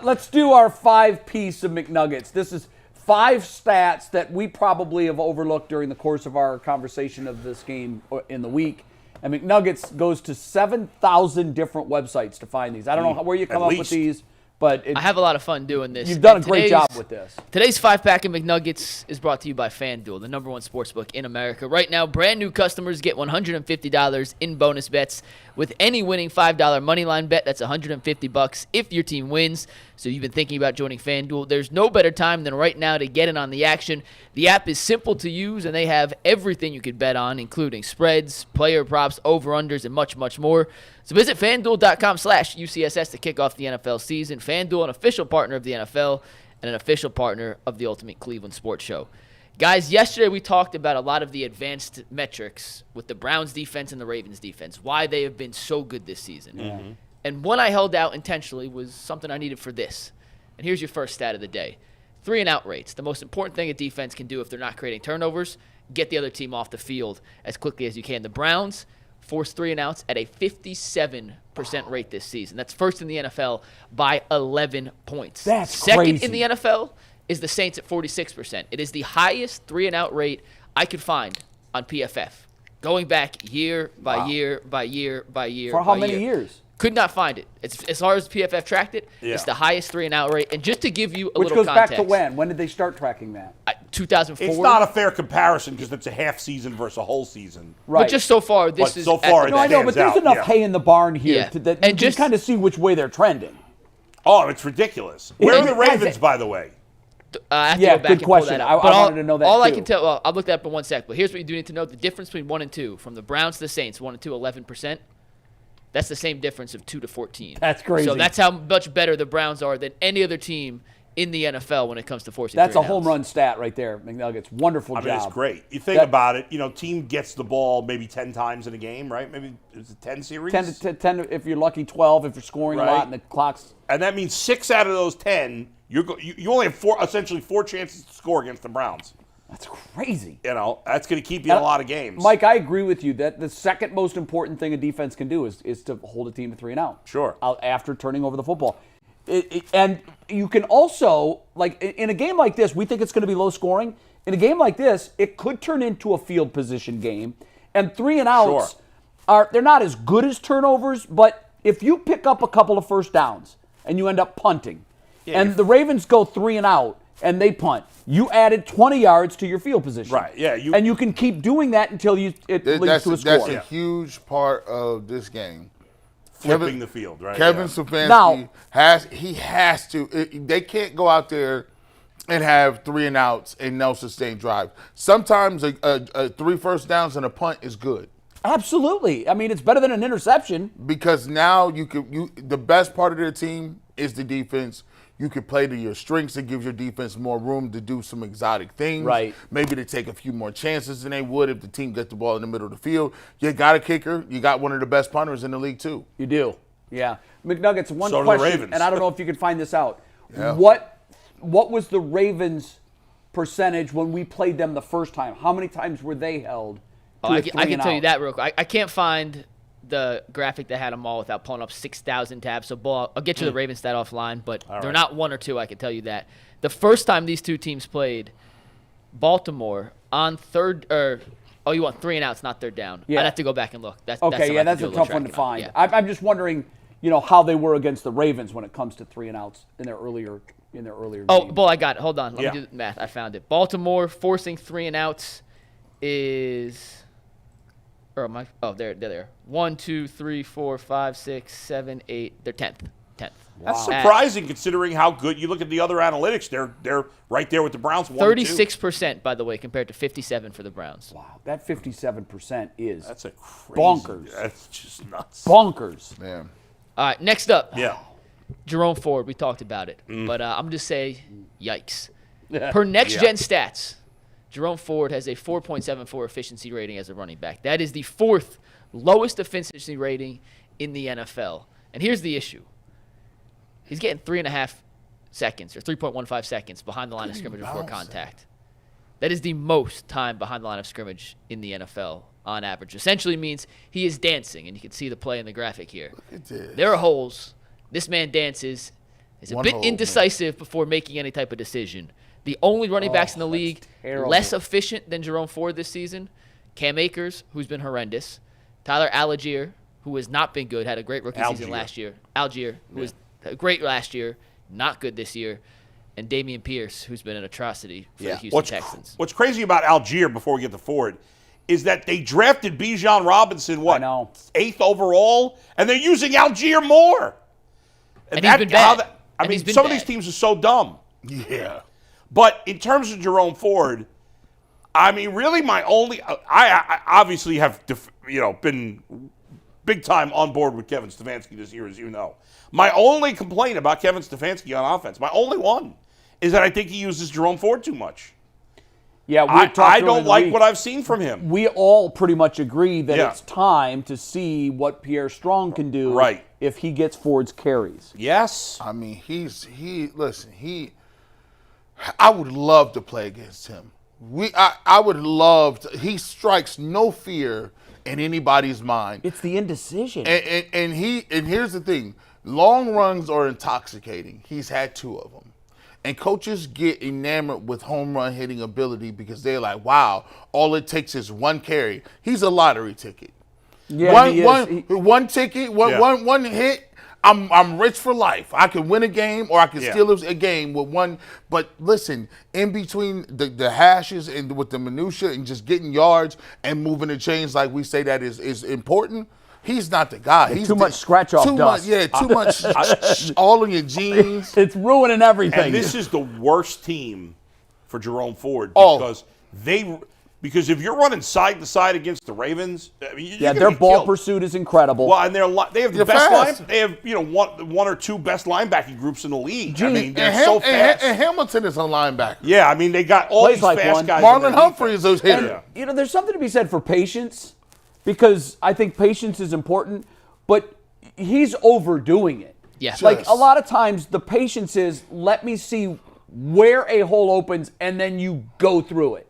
Let's do our 5-piece of McNuggets. This is 5 stats that we probably have overlooked during the course of our conversation of this game in the week. And McNuggets goes to 7,000 different websites to find these. I don't know where you come up with these, but I have a lot of fun doing this. You've done a great job with this. Today's 5-pack of McNuggets is brought to you by FanDuel, the #1 sportsbook in America. Right now, brand new customers get $150 in bonus bets with any winning $5 moneyline bet. That's $150 if your team wins. So you've been thinking about joining FanDuel. There's no better time than right now to get in on the action. The app is simple to use, and they have everything you could bet on, including spreads, player props, over-unders, and much, much more. So visit FanDuel.com/UCSS to kick off the NFL season. FanDuel, an official partner of the NFL and an official partner of the Ultimate Cleveland Sports Show. Guys, yesterday we talked about a lot of the advanced metrics with the Browns defense and the Ravens defense, why they have been so good this season. Mm-hmm. And one I held out intentionally was something I needed for this. And here's your first stat of the day. 3-and-out rates. The most important thing a defense can do if they're not creating turnovers, get the other team off the field as quickly as you can. The Browns forced 3-and-outs at a 57% rate this season. That's first in the NFL by 11 points. That's Second crazy. in the NFL is the Saints at 46%. It is the highest 3-and-out rate I could find on PFF, going back year by year by year by year. For how many years? Could not find it. It's as far as PFF tracked it. Yeah. It's the highest 3-and-out rate. And just to give you a little context. Which goes back to when? When did they start tracking that? 2004. It's not a fair comparison because it's a half season versus a whole season. Right. But just so far, this is. So far, no, I know, but there's enough hay in the barn here that you just kind of see which way they're trending. Oh, it's ridiculous. Where are the Ravens, by the way? I have to go back good and question. pull that up. I wanted to know that all too. I can tell, well, I'll look that up in 1 sec. But here's what you do need to know: the difference between 1 and 2, from the Browns to the Saints, 1 and 2, 11%. That's the same difference of 2 to 14. That's crazy. So that's how much better the Browns are than any other team in the NFL when it comes to forcing. That's a home run stat right there, McNuggets. Wonderful job. I mean, it's great. You think about it. Team gets the ball maybe 10 times in a game, right? Maybe it's a 10 series. 10 if you're lucky, 12 if you're scoring a lot and the clock's. And that means 6 out of those 10, you only have essentially 4 chances to score against the Browns. That's crazy. That's going to keep you in a lot of games. Mike, I agree with you that the second most important thing a defense can do is to hold a team to 3-and-out. Sure. After turning over the football. And you can also, like, in a game like this, we think it's going to be low scoring. In a game like this, it could turn into a field position game. And 3-and-outs they're not as good as turnovers, but if you pick up a couple of first downs and you end up punting, and the Ravens go 3-and-out, and they punt, you added 20 yards to your field position. Right, yeah. And you can keep doing that until it leads to a score. That's a huge part of this game. Flipping the field, right? Kevin Stefanski has to. They can't go out there and have 3-and-outs and no sustained drive. Sometimes a 3 first downs and a punt is good. Absolutely. I mean, it's better than an interception. Because now the best part of their team is the defense. You can play to your strengths. It gives your defense more room to do some exotic things. Right. Maybe to take a few more chances than they would if the team gets the ball in the middle of the field. You got a kicker. You got one of the best punters in the league, too. You do. Yeah. McNuggets, one So do the question, Ravens. and I don't know if you could find this out. Yeah. What was the Ravens' percentage when we played them the first time? How many times were they held? I can tell you that real quick. I can't find the graphic that had them all without pulling up 6,000 tabs. So, I'll get you the Ravens stat offline, but they're not 1 or 2, I can tell you that. The first time these two teams played, Baltimore on you want 3-and-outs, not third down. Yeah. I'd have to go back and look. That's a tough one to find. Yeah. I'm just wondering, how they were against the Ravens when it comes to 3-and-outs in their earlier games. I got it. Hold on. Let me do the math. I found it. Baltimore forcing 3-and-outs is... they're there. 1, 2, 3, 4, 5, 6, 7, 8. They're 10th. That's surprising considering how good you look at the other analytics. They're right there with the Browns. 36%, by the way, compared to 57% for the Browns. Wow, that 57% is bonkers. That's just nuts. Bonkers. Man. All right, next up. Yeah. Jerome Ford. We talked about it, but I'm just say, yikes. Per Next Gen Stats, Jerome Ford has a 4.74 efficiency rating as a running back. That is the 4th lowest efficiency rating in the NFL. And here's the issue. He's getting 3.5 seconds or 3.15 seconds behind the line of scrimmage before contact. That is the most time behind the line of scrimmage in the NFL on average. Essentially means he is dancing, and you can see the play in the graphic here. Look at this. There are holes. This man dances is a bit indecisive before making any type of decision. The only running backs in the league less efficient than Jerome Ford this season, Cam Akers, who's been horrendous, Tyler Algier, who has not been good, had a great rookie season last year. Algier, who was great last year, not good this year, and Damian Pierce, who's been an atrocity for the Houston Texans. What's crazy about Algier, before we get to Ford, is that they drafted Bijan Robinson, 8th overall, and they're using Algier more. And he's been bad. I mean, some of these teams are so dumb. Yeah. But in terms of Jerome Ford, I mean, really I obviously have, been big time on board with Kevin Stefanski this year, as you know. My only complaint about Kevin Stefanski on offense, my only one, is that I think he uses Jerome Ford too much. Yeah, I don't like what I've seen from him. We all pretty much agree that it's time to see what Pierre Strong can do if he gets Ford's carries. Yes. I mean, I would love to play against him. I would love to. He strikes no fear in anybody's mind. It's the indecision. And here's the thing. Long runs are intoxicating. He's had 2 of them. And coaches get enamored with home run hitting ability because they're like, wow, all it takes is 1 carry. He's a lottery ticket. Yeah, one ticket, one hit, I'm rich for life. I can win a game or I can still lose a game with one. But listen, in between the hashes and with the minutia and just getting yards and moving the chains like we say that is important, he's not the guy. He's too much scratch off dust. Too much all in your jeans. It's ruining everything. And this is the worst team for Jerome Ford because if you're running side to side against the Ravens, I mean, their ball pursuit is incredible. Well, and they have the best they have one or two best linebacking groups in the league. I mean, they're so fast. And Hamilton is a linebacker. Yeah, I mean they got all these fast guys. Marlon Humphrey is a hitter. There's something to be said for patience, because I think patience is important, but he's overdoing it. Yes. Like a lot of times the patience is, let me see where a hole opens and then you go through it.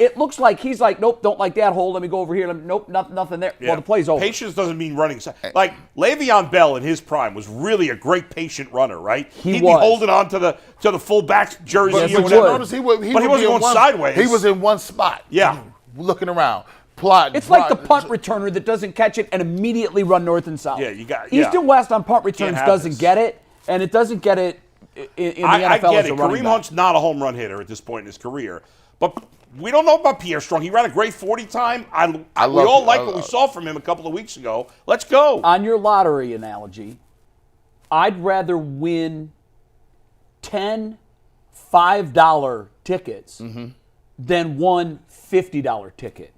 It looks like he's like, nope, don't like that hole. Let me go over here. Nope, nothing there. Yeah. Well, the play's over. Patience doesn't mean running. Like Le'Veon Bell in his prime was really a great patient runner, right? He'd be holding on to the fullback's jersey. But he wasn't going sideways. He was in one spot. Yeah, looking around. Plotting. It's like the punt returner that doesn't catch it and immediately run north and south. Yeah, you got East and West on punt returns doesn't get it, and it doesn't get it in the NFL. I get it. Kareem Hunt's not a home run hitter at this point in his career, but we don't know about Pierre Strong. He ran a great 40 time. We all like what we saw from him a couple of weeks ago. Let's go. On your lottery analogy, I'd rather win 10 $5 tickets than one $50 ticket.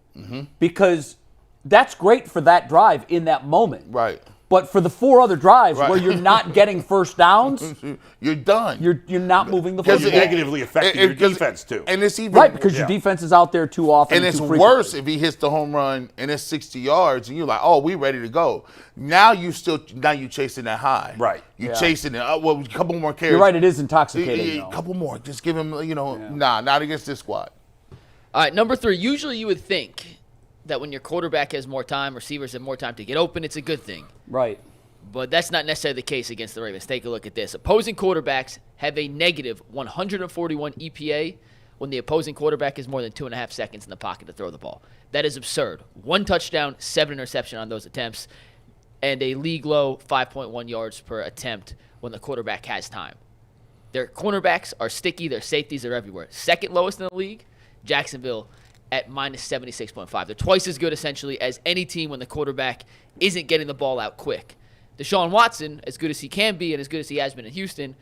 Because that's great for that drive in that moment. Right. But for the 4 other drives where you're not getting first downs, you're done. You're not moving the football. You're negatively affecting your defense too. And it's even because your defense is out there too often. And it's worse if he hits the home run and it's 60 yards and you're like, oh, we ready to go. Now you chasing that high. Right. You chasing it. A couple more carries. You're right. It is intoxicating. A couple more. Just give him. Nah, not against this squad. All right, number 3. Usually you would think that when your quarterback has more time, receivers have more time to get open, it's a good thing. Right. But that's not necessarily the case against the Ravens. Take a look at this. Opposing quarterbacks have a negative 141 EPA when the opposing quarterback has more than 2.5 seconds in the pocket to throw the ball. That is absurd. 1 touchdown, 7 interception on those attempts, and a league low 5.1 yards per attempt when the quarterback has time. Their cornerbacks are sticky. Their safeties are everywhere. Second lowest in the league, Jacksonville at minus 76.5. They're twice as good, essentially, as any team when the quarterback isn't getting the ball out quick. Deshaun Watson, as good as he can be and as good as he has been in Houston,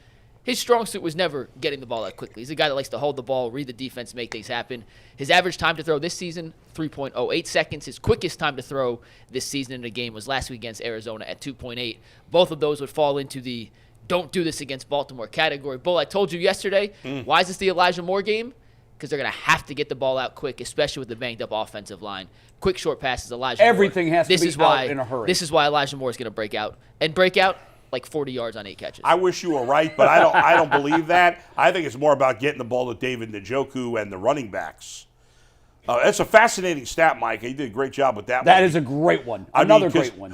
his strong suit was never getting the ball out quickly. He's a guy that likes to hold the ball, read the defense, make things happen. His average time to throw this season, 3.08 seconds. His quickest time to throw this season in a game was last week against Arizona at 2.8. Both of those would fall into the don't do this against Baltimore category. Bull, I told you yesterday, why is this the Elijah Moore game? Because they're going to have to get the ball out quick, especially with the banged-up offensive line. Quick, short passes, Elijah Everything Moore. has to be out in a hurry. This is why Elijah Moore is going to break out. And break out like 40 yards on 8 catches. I wish you were right, but I don't believe that. I think it's more about getting the ball to David Njoku and the running backs. That's a fascinating stat, Mike. You did a great job with that one. That is a great one. Another great one.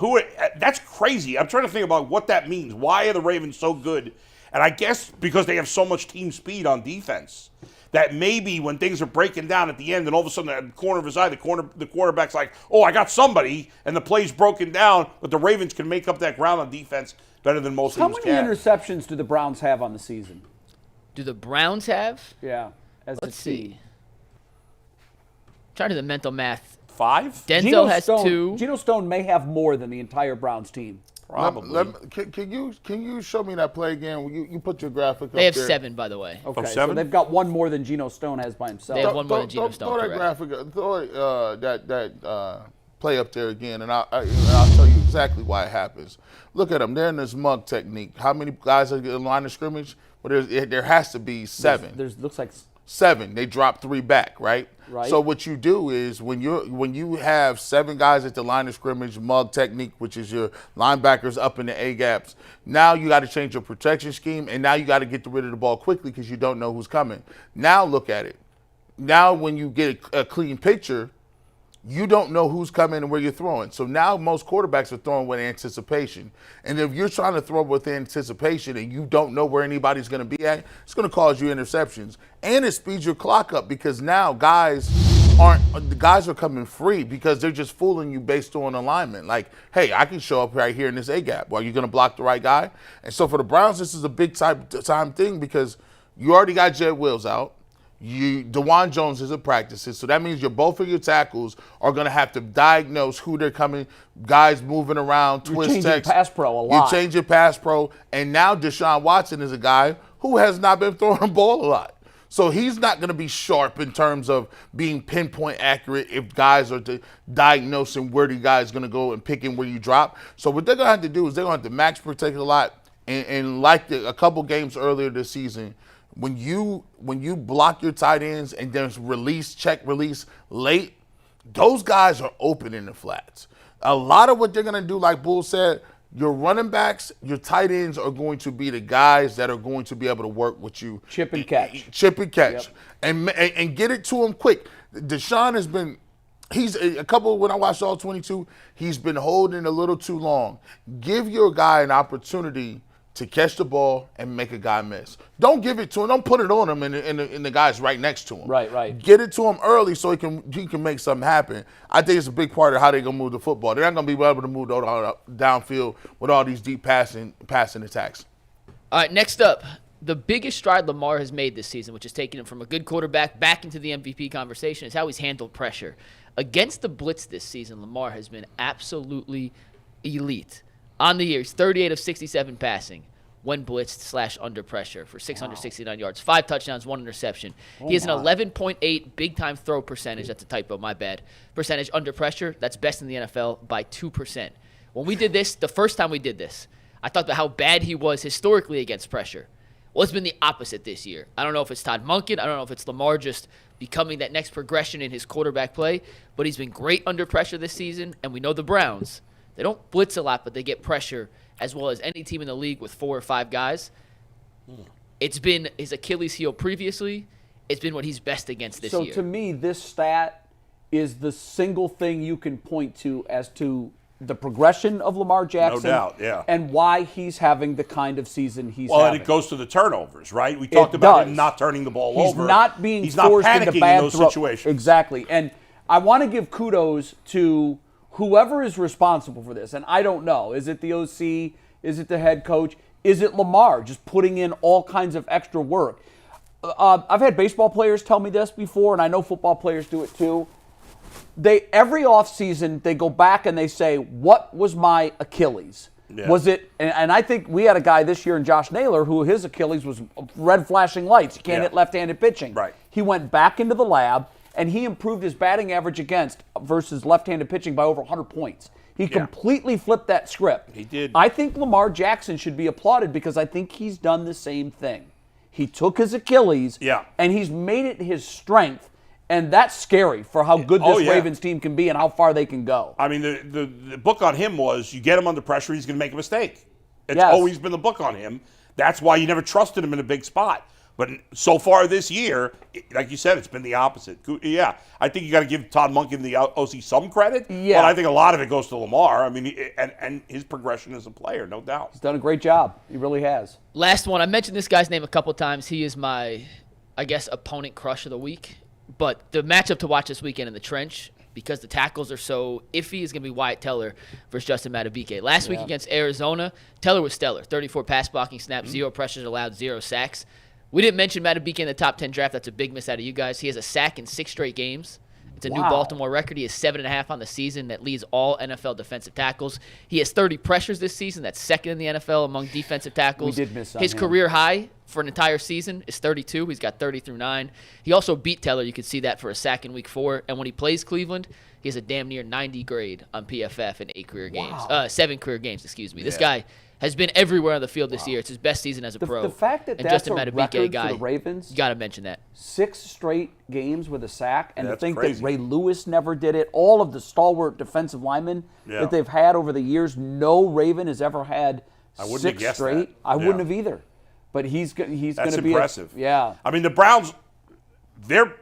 That's crazy. I'm trying to think about what that means. Why are the Ravens so good And I guess because they have so much team speed on defense, that maybe when things are breaking down at the end and all of a sudden at the corner of his eye, the quarterback's like, oh, I got somebody, and the play's broken down, but the Ravens can make up that ground on defense better than most teams can. How many interceptions do the Browns have on the season? Do the Browns have? Yeah, as Let's a team. see. Trying to do the mental math. 5? Denzel has 2. Geno Stone may have more than the entire Browns team. Probably. Can you show me that play again? You put your graphic up They have there. 7, by the way. Okay, so 7? they've got one more than Geno Stone has by himself. They have one more than Geno Stone, Throw that correct. graphic, throw that play up there again, and I'll tell you exactly why it happens. Look at them. They're in this mug technique. How many guys are in the line of scrimmage? Well, there has to be 7. There's looks like 7. They drop 3 back, right? Right. So what you do is when you have 7 guys at the line of scrimmage, mug technique, which is your linebackers up in the A gaps. Now you got to change your protection scheme, and now you got to get rid of the ball quickly because you don't know who's coming. Now look at it. Now when you get a clean picture, you don't know who's coming and where you're throwing. So now most quarterbacks are throwing with anticipation. And if you're trying to throw with anticipation and you don't know where anybody's going to be at, it's going to cause you interceptions. And it speeds your clock up because now guys are coming free because they're just fooling you based on alignment. Like, hey, I can show up right here in this A gap. Well, you're going to block the right guy. And so for the Browns, this is a big time thing because you already got Jed Wills out. DeJuan Jones is at practices, so that means both of your tackles are going to have to diagnose who they're coming, guys moving around, You're twist changing text. pass pro a lot. You change your pass pro, and now Deshaun Watson is a guy who has not been throwing the ball a lot. So he's not going to be sharp in terms of being pinpoint accurate if guys are diagnosing where the guy's going to go and picking where you drop. So what they're going to have to do is they're going to have to max protect a lot, and like a couple games earlier this season, when you block your tight ends and then check release late, those guys are open in the flats. A lot of what they're going to do, like Bull said, your running backs, your tight ends are going to be the guys that are going to be able to work with you. Chip and catch. Yep. And get it to him quick. Deshaun has been when I watched all 22, he's been holding a little too long. Give your guy an opportunity to catch the ball and make a guy miss. Don't give it to him. Don't put it on him and the guy's right next to him. Right. Get it to him early so he can make something happen. I think it's a big part of how they're going to move the football. They're not going to be able to move downfield with all these deep passing attacks. All right, next up, the biggest stride Lamar has made this season, which is taking him from a good quarterback back into the MVP conversation, is how he's handled pressure. Against the blitz this season, Lamar has been absolutely elite. On the year, he's 38 of 67 passing when blitzed / under pressure for 669 yards, 5 touchdowns, 1 interception. He has an 11.8 big-time throw percentage. That's a typo, my bad. Percentage under pressure. That's best in the NFL by 2%. When we did this, the first time we did this, I talked about how bad he was historically against pressure. Well, it's been the opposite this year. I don't know if it's Todd Monken. I don't know if it's Lamar just becoming that next progression in his quarterback play, but he's been great under pressure this season, and we know the Browns. They don't blitz a lot, but they get pressure as well as any team in the league with 4 or 5 guys. It's been his Achilles heel previously. It's been what he's best against this year. So to me, this stat is the single thing you can point to as to the progression of Lamar Jackson. No doubt, yeah. And why he's having the kind of season he's Well, having. and it goes to the turnovers, right? We talked about him not turning the ball over. He's not being He's forced not into panicking bad in those throw. situations. Exactly. And I want to give kudos to whoever is responsible for this. And I don't know. Is it the OC? Is it the head coach? Is it Lamar just putting in all kinds of extra work? I've had baseball players tell me this before, and I know football players do it too. Every offseason, they go back and they say, what was my Achilles? Yeah. Was it, and I think we had a guy this year in Josh Naylor who his Achilles was red flashing lights. He can't hit left-handed pitching. Right. He went back into the lab, and he improved his batting average against versus left-handed pitching by over 100 points. He completely flipped that script. He did. I think Lamar Jackson should be applauded because I think he's done the same thing. He took his Achilles, and he's made it his strength, and that's scary for how good this Ravens team can be and how far they can go. I mean, the book on him was you get him under pressure, he's going to make a mistake. It's always been the book on him. That's why you never trusted him in a big spot. But so far this year, like you said, it's been the opposite. Yeah, I think you got to give Todd Monken, the OC, some credit. Yeah. But I think a lot of it goes to Lamar. I mean, and his progression as a player, no doubt. He's done a great job. He really has. Last one. I mentioned this guy's name a couple times. He is my, I guess, opponent crush of the week. But the matchup to watch this weekend in the trench, because the tackles are so iffy, is going to be Wyatt Teller versus Justin Madubuike. Last week against Arizona, Teller was stellar. 34 pass blocking snaps, 0 pressures allowed, 0 sacks. We didn't mention Madubuike in the top 10 draft. That's a big miss out of you guys. He has a sack in 6 straight games. It's a new Baltimore record. He has 7.5 on the season. That leads all NFL defensive tackles. He has 30 pressures this season. That's second in the NFL among defensive tackles. We did miss on his him. career high for an entire season is 32. He's got 30 through 9. He also beat Teller. You could see that for a sack in week 4. And when he plays Cleveland, he has a damn near 90 grade on PFF in 8 career games. 7 career games, excuse me. This guy has been everywhere on the field this year. It's his best season as a pro. The fact that and that's Justin a Madubuike record guy, for the Ravens, you got to mention that. 6 straight games with a sack, and to That's think crazy. that Ray Lewis never did it. All of the stalwart defensive linemen that they've had over the years, no Raven has ever had I wouldn't 6 have guessed straight. that. I wouldn't have either. But he's going That's to be impressive. yeah. I mean, the Browns, their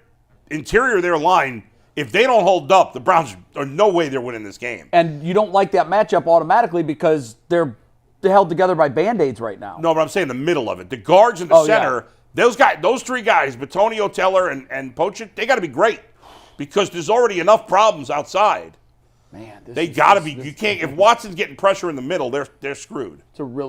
interior of their line, if they don't hold up, the Browns are no way they're winning this game. And you don't like that matchup automatically because they're held together by Band-Aids right now. No, but I'm saying the middle of it. The guards in the center, those 3 guys, Batonio, Teller, and Pochit, they got to be great because there's already enough problems outside. Man, They got to be. You can't. If Watson's getting pressure in the middle, they're screwed. It's a really